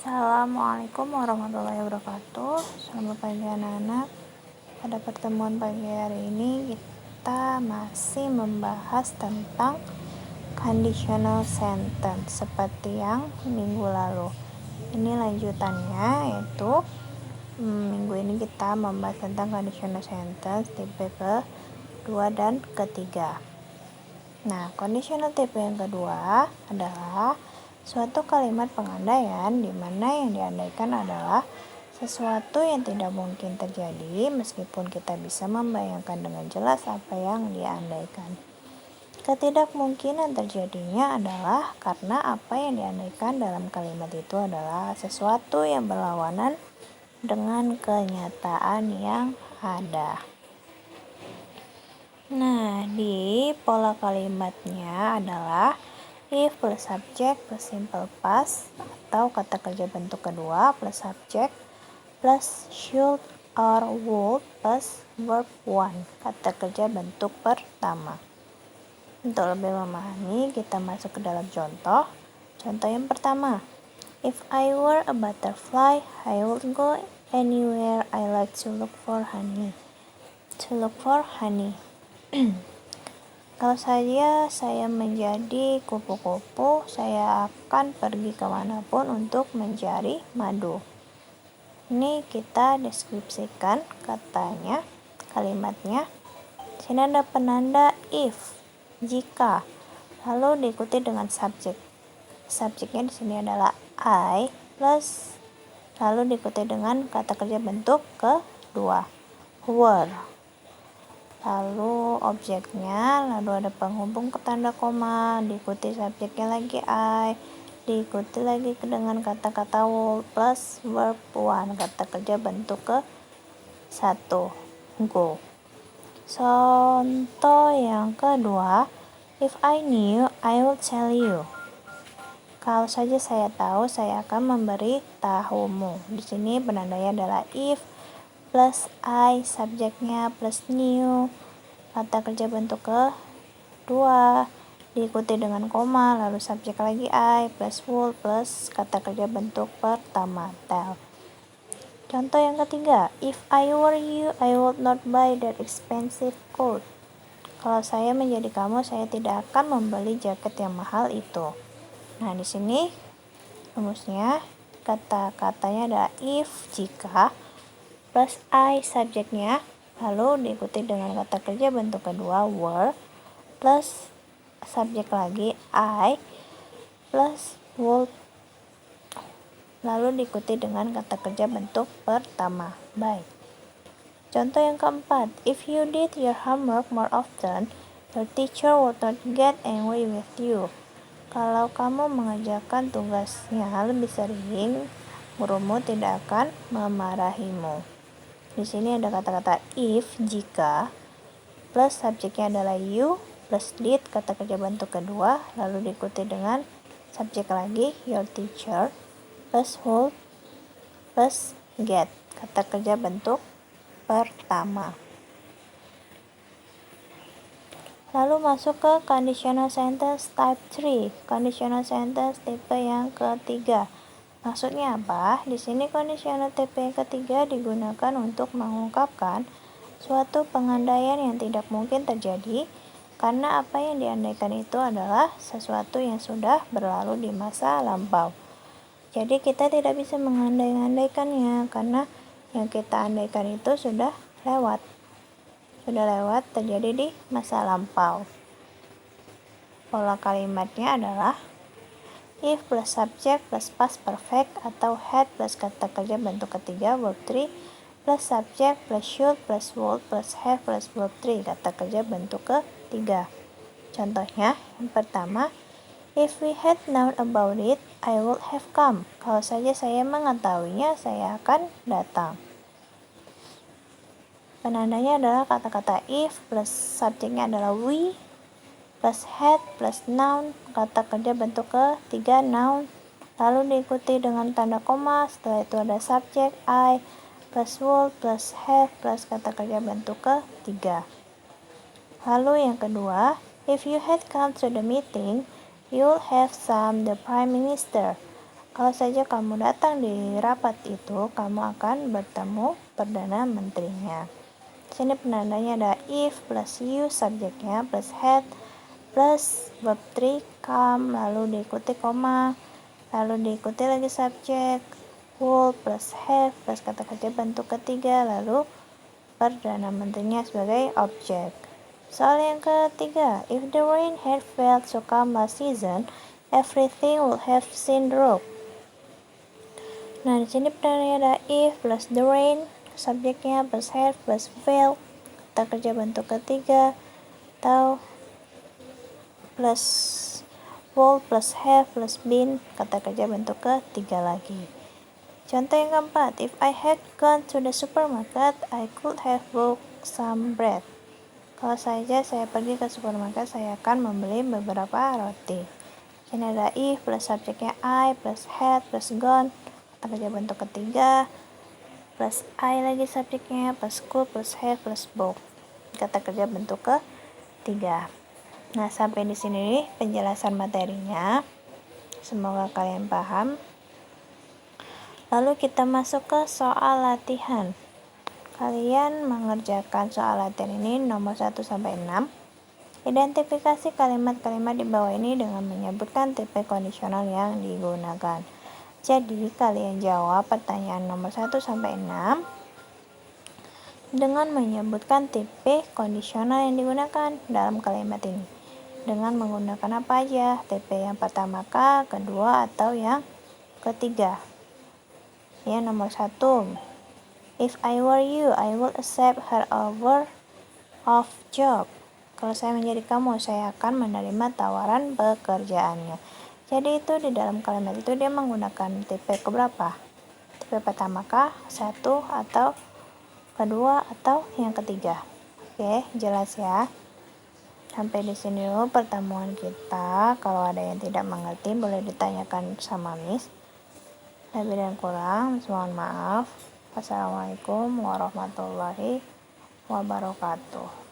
Assalamualaikum warahmatullahi wabarakatuh. Selamat pagi anak-anak. Pada pertemuan pagi hari ini kita masih membahas tentang conditional sentence seperti yang minggu lalu. Ini lanjutannya, yaitu minggu ini kita membahas tentang conditional sentence tipe kedua dan ketiga. Nah, conditional tipe yang kedua adalah suatu kalimat pengandaian di mana yang diandaikan adalah sesuatu yang tidak mungkin terjadi meskipun kita bisa membayangkan dengan jelas apa yang diandaikan. Ketidakmungkinan terjadinya adalah karena apa yang diandaikan dalam kalimat itu adalah sesuatu yang berlawanan dengan kenyataan yang ada. Nah, di pola kalimatnya adalah if plus subject plus simple past atau kata kerja bentuk kedua plus subject plus should or would plus verb 1 kata kerja bentuk pertama. Untuk lebih memahami, kita masuk ke dalam contoh. Contoh yang pertama, if I were a butterfly, I would go anywhere I like to look for honey. Kalau saya menjadi kupu-kupu, saya akan pergi kemanapun untuk mencari madu. Ini kita deskripsikan katanya, kalimatnya. Sini ada penanda if, jika, lalu diikuti dengan subjek. Subjeknya di sini adalah I plus, lalu diikuti dengan kata kerja bentuk kedua, were. Lalu objeknya, lalu ada penghubung ke tanda koma, diikuti subjeknya lagi I, diikuti lagi dengan kata-kata would plus verb 1, kata kerja bentuk ke 1, go. Contoh yang kedua, if I knew, I would tell you. Kalau saja saya tahu, saya akan memberitahumu. Di sini penandanya adalah if plus I, subjeknya plus new, kata kerja bentuk kedua, diikuti dengan koma, lalu subjek lagi I plus would plus kata kerja bentuk pertama, tell. Contoh yang ketiga, if I were you, I would not buy that expensive coat. Kalau saya menjadi kamu, saya tidak akan membeli jaket yang mahal itu. Nah, di sini rumusnya, kata-katanya adalah if, jika, plus I, subjeknya, lalu diikuti dengan kata kerja bentuk kedua, were, plus subjek lagi, I, plus would, lalu diikuti dengan kata kerja bentuk pertama, by. Contoh yang keempat, if you did your homework more often, your teacher would not get angry with you. Kalau kamu mengerjakan tugasnya lebih sering, gurumu tidak akan memarahimu. Di sini ada kata-kata if, jika, plus subjeknya adalah you, plus did, kata kerja bentuk kedua, lalu diikuti dengan subjek lagi, your teacher, plus would, plus get, kata kerja bentuk pertama. Lalu masuk ke conditional sentence type 3, conditional sentence tipe yang ketiga. Maksudnya apa? Di sini conditional tipe yang ketiga digunakan untuk mengungkapkan suatu pengandaian yang tidak mungkin terjadi karena apa yang diandaikan itu adalah sesuatu yang sudah berlalu di masa lampau. Jadi kita tidak bisa mengandai-andaikannya karena yang kita andaikan itu sudah lewat terjadi di masa lampau. Pola kalimatnya adalah if plus subject plus past perfect atau had plus kata kerja bentuk ketiga verb 3 plus subject plus should plus would plus have plus verb 3 kata kerja bentuk ketiga. Contohnya, yang pertama, if we had known about it, I would have come. Kalau saja saya mengetahuinya, saya akan datang. Penandanya adalah kata-kata if plus subjeknya adalah we plus had plus noun, kata kerja bentuk ketiga noun, lalu diikuti dengan tanda koma, setelah itu ada subjek I plus would plus have plus kata kerja bentuk ketiga. Lalu yang kedua, if you had come to the meeting, you'll have some the prime minister. Kalau saja kamu datang di rapat itu, kamu akan bertemu Perdana Menterinya. Sini penandanya ada if plus you, subjeknya plus had, plus verb 3 come, lalu diikuti koma, lalu diikuti lagi subjek, would plus have plus kata kerja bentuk ketiga, lalu Perdana Menterinya sebagai objek. Soal yang ketiga, if the rain had failed to come last season, everything would have seen drop. Nah, di sini penandanya ada if plus the rain, subjeknya plus have plus fail, kata kerja bentuk ketiga, atau plus would plus have plus been, kata kerja bentuk ketiga lagi. Contoh yang keempat, if I had gone to the supermarket, I could have bought some bread. Kalau saja saya pergi ke supermarket, saya akan membeli beberapa roti. Ini ada if plus subjeknya I plus had plus gone, kata kerja bentuk ketiga, plus I lagi subjeknya, plus could plus have plus bought, kata kerja bentuk ketiga. Nah, sampai di sini penjelasan materinya. Semoga kalian paham. Lalu kita masuk ke soal latihan. Kalian mengerjakan soal latihan ini nomor 1 sampai 6. Identifikasi kalimat-kalimat di bawah ini dengan menyebutkan tipe kondisional yang digunakan. Jadi, kalian jawab pertanyaan nomor 1 sampai 6 dengan menyebutkan tipe kondisional yang digunakan dalam kalimat ini. Dengan menggunakan apa aja? Tipe yang pertama kah, kedua, atau yang ketiga? Ya, nomor 1. If I were you, I would accept her offer of job. Kalau saya menjadi kamu, saya akan menerima tawaran pekerjaannya. Jadi itu di dalam kalimat itu dia menggunakan tipe keberapa? Tipe pertama kah, satu, atau kedua, atau yang ketiga? Oke, jelas ya. Sampai di sini dulu pertemuan kita. Kalau ada yang tidak mengerti boleh ditanyakan sama Miss. Lebih dan kurang, mohon maaf. Wassalamualaikum warahmatullahi wabarakatuh.